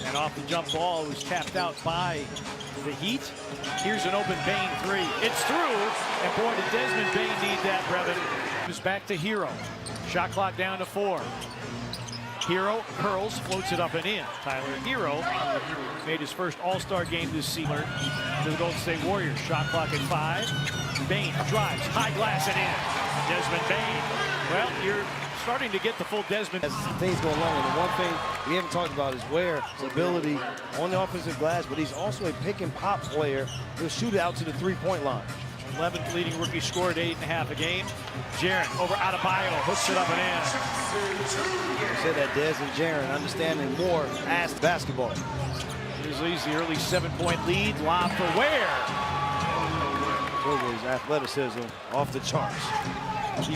And off the jump ball, it was tapped out by the Heat. Here's an open Bane three. It's through, and boy, did Desmond Bane need that, Brevin. It's back to Hero. Shot clock down to 4. Hero curls, floats it up and in. Tyler Hero made his first All-Star game this season to the Golden State Warriors. Shot clock at 5. Bane drives, high glass and in. Desmond Bane, well, you're starting to get the full Desmond. As things go along, and the one thing we haven't talked about is Ware's ability on the offensive glass, but he's also a pick and pop player. He'll shoot it out to the three-point line. 11th leading rookie scored 8.5 a game. Jaren over Adebayo, hooks it up and in. You said that Des and Jaren understanding more as basketball. Grizzlies the early 7-point lead. Lob for Ware. His athleticism off the charts. He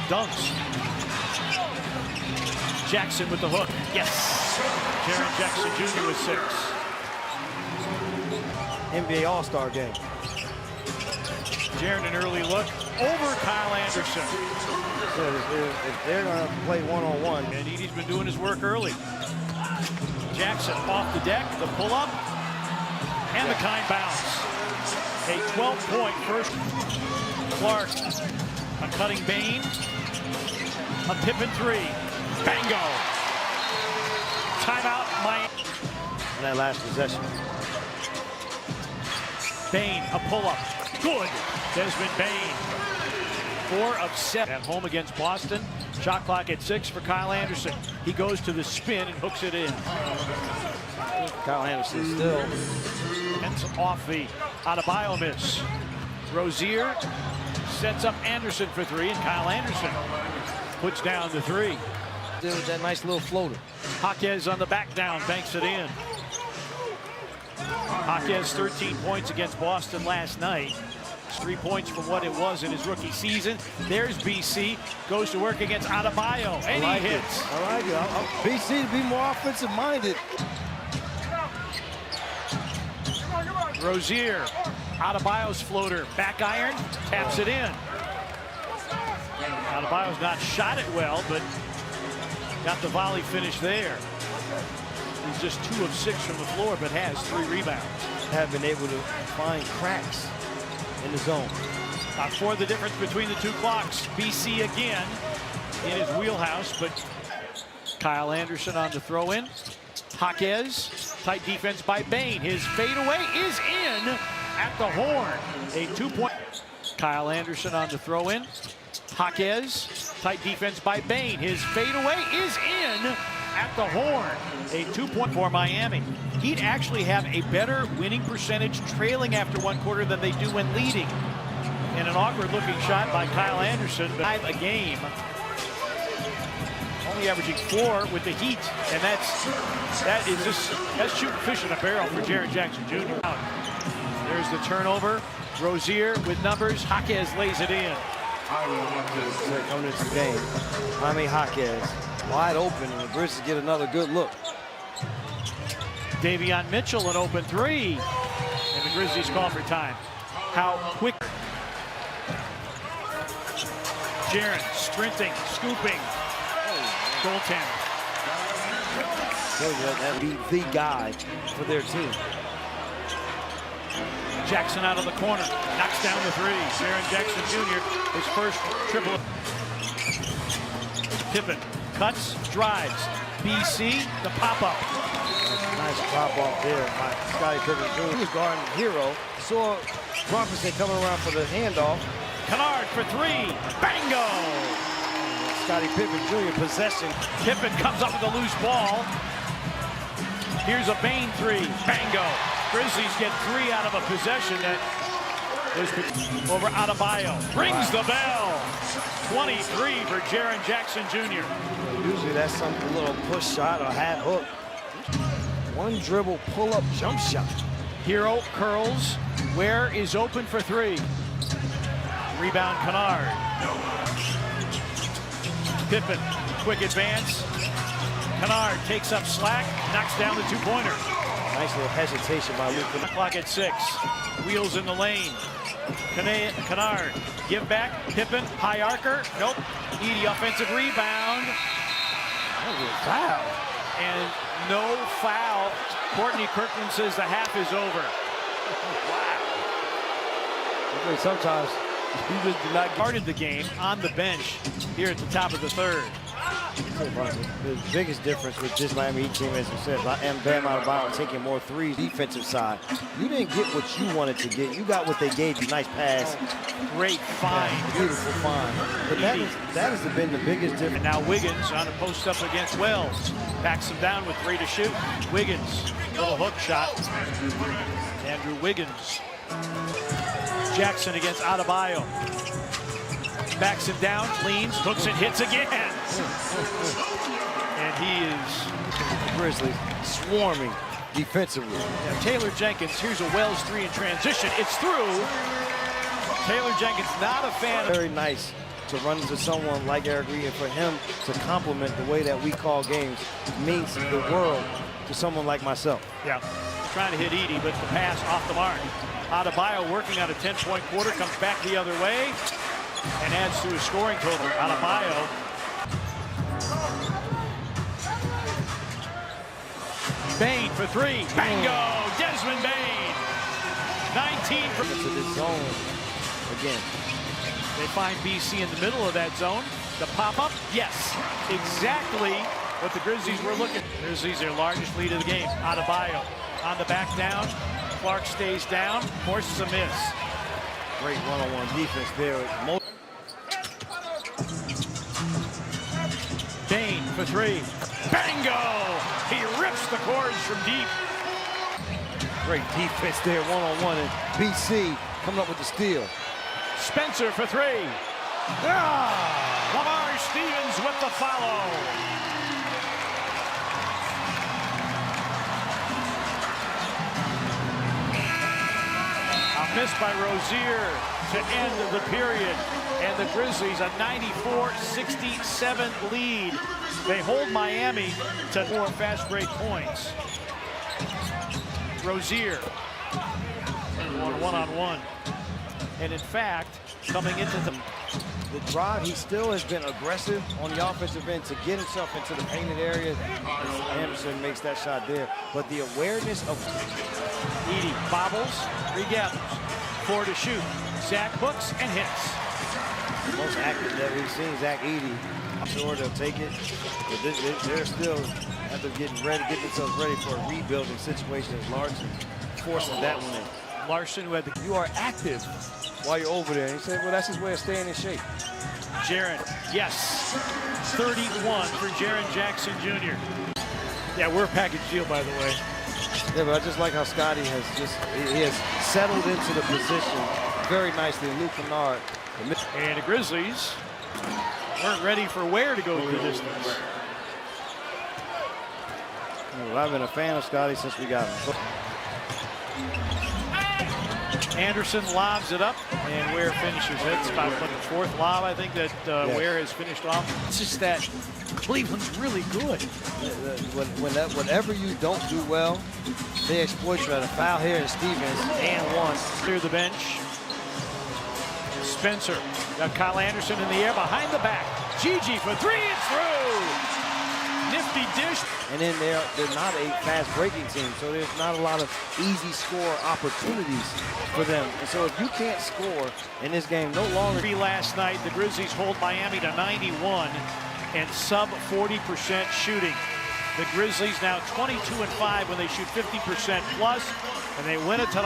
dunks. Jackson with the hook. Yes. Jaren Jackson Jr. with 6. NBA All-Star game. Jaren an early look over Kyle Anderson. If they're going to play one-on-one. And Edey's been doing his work early. Jackson off the deck, the pull-up, and the kind bounce. A 12-point first. Clark, a cutting Bane, a Pippen three. Bango. Timeout, Miami. In that last possession. Bane, a pull-up. Good. Desmond Bane. 4 of 7 at home against Boston. Shot clock at 6 for Kyle Anderson. He goes to the spin and hooks it in. Kyle Anderson still. Ends off the Adebayo miss. Rozier sets up Anderson for 3, and Kyle Anderson puts down the 3. With that nice little floater. Jaquez on the back down, banks it in. Jaquez 13 points against Boston last night. 3 points from what it was in his rookie season. There's BC, goes to work against Adebayo, and he hits. I like it. BC to be more offensive minded. Rozier, Adebayo's floater, back iron, taps it in. Adebayo's not shot it well, but got the volley finish there. He's just 2 of 6 from the floor, but has 3 rebounds. Have been able to find cracks in the zone. For the difference between the 2 clocks. BC again in his wheelhouse, but Kyle Anderson on the throw-in. Jaquez, tight defense by Bane. His fadeaway is in at the horn. A 2-point. Kyle Anderson on the throw-in. Jaquez, tight defense by Bane. His fadeaway is in at the horn. A 2-point for Miami. He'd actually have a better winning percentage trailing after 1 quarter than they do when leading. And an awkward-looking shot by Kyle Anderson. 5 a game. Only averaging 4 with the Heat, and that's shooting fish in a barrel for Jaren Jackson Jr. There's the turnover. Rozier with numbers. Jaquez lays it in. Coming into the game, Jaime Jaquez wide open, and the Grizzlies get another good look. Davion Mitchell an open 3, and the Grizzlies call for time. How quick. Jaren sprinting, scooping. Goaltender. That'd be the guy for their team. Jackson out of the corner, knocks down the 3. Jaren Jackson Jr., his first triple. Pippen cuts, drives. BC, the pop-up. Nice pop-off there by Scottie Pippen Jr. He was guarding Hero. Saw Robinson coming around for the handoff. Kennard for 3. Bango! Scottie Pippen Jr. possession. Pippen comes up with a loose ball. Here's a Bane 3. Bango! Grizzlies get 3 out of a possession that was over Adebayo. Rings the bell. 23 for Jaren Jackson Jr. Usually that's some little push shot or hat hook. 1 dribble pull-up jump shot. Hero curls. Ware is open for 3. Rebound Kennard. Pippen, quick advance. Kennard takes up slack, knocks down the 2-pointer. Nice little hesitation by Luke. Clock at 6. Wheels in the lane. Kennard, give back. Pippen, high arcer. Nope. Edey, offensive rebound. That was a foul. And no foul Courtney Kirkland says the half is over. Wow. Sometimes you just do not Started the game on the bench here at the top of the third. The biggest difference with this Miami Heat team, as you said, and Bam Adebayo taking more threes, defensive side. You didn't get what you wanted to get. You got what they gave you. Nice pass. Great find. Yeah, beautiful find. But that has been the biggest difference. And now Wiggins on a post up against Wells. Backs him down with 3 to shoot. Wiggins, little hook shot. Andrew Wiggins. Jackson against Adebayo. Backs him down, cleans, hooks and hits again. And he is... The Grizzlies swarming defensively. Now, Taylor Jenkins, here's a Wells 3 in transition. It's through. Taylor Jenkins, not a fan. Very nice to run into someone like Eric Reed, and for him to complement the way that we call games means the world to someone like myself. Yeah, trying to hit Edey, but the pass off the mark. Adebayo working on a 10-point quarter, comes back the other way and adds to his scoring total. Adebayo. Bane for 3. Bingo! Desmond Bane. 19 for... Into this zone again. They find BC in the middle of that zone. The pop-up, yes. Exactly what the Grizzlies were looking. Grizzlies, their largest lead of the game. Adebayo on the back down. Clark stays down, forces a miss. Great one-on-one defense there. Bane for 3. Bingo! He rips the cords from deep. Great defense there, one-on-one, and BC coming up with the steal. Spencer for 3. Lamar Stevens with the follow. A miss by Rozier to end the period. And the Grizzlies a 94-67 lead. They hold Miami to 4 fast break points. Rozier going one-on-one. And in fact, coming into the drive, he still has been aggressive on the offensive end to get himself into the painted area. Anderson makes that shot there. But the awareness of Edey bobbles, regathers, 4 to shoot. Zach hooks and hits. The most active that we've seen, Zach Edey. I'm sure they'll take it, but they're still after getting themselves ready for a rebuilding situation as Larson forces that one in. Larson, who had the... You are active while you're over there. And he said, well, that's his way of staying in shape. Jaren, yes. 31 for Jaren Jackson Jr. Yeah, we're a package deal, by the way. Yeah, but I just like how Scotty has he has settled into the position very nicely. Luke Kennard. And the Grizzlies weren't ready for Ware to go the distance. Well, I've been a fan of Scotty since we got him. Anderson lobs it up, and Ware finishes it. It's about the 4th lob, I think, that yes. Ware has finished off. It's just that Cleveland's really good. Whenever you don't do well, they exploit you. At a foul here in Stevens, and 1. Clear the bench. Spencer, got Kyle Anderson in the air behind the back. Gigi for 3, it's through. Nifty dish. And then they're not a fast breaking team, so there's not a lot of easy score opportunities for them. And so if you can't score in this game, no longer. Last night, the Grizzlies hold Miami to 91 and sub 40% shooting. The Grizzlies now 22-5 when they shoot 50% plus, and they win it tonight.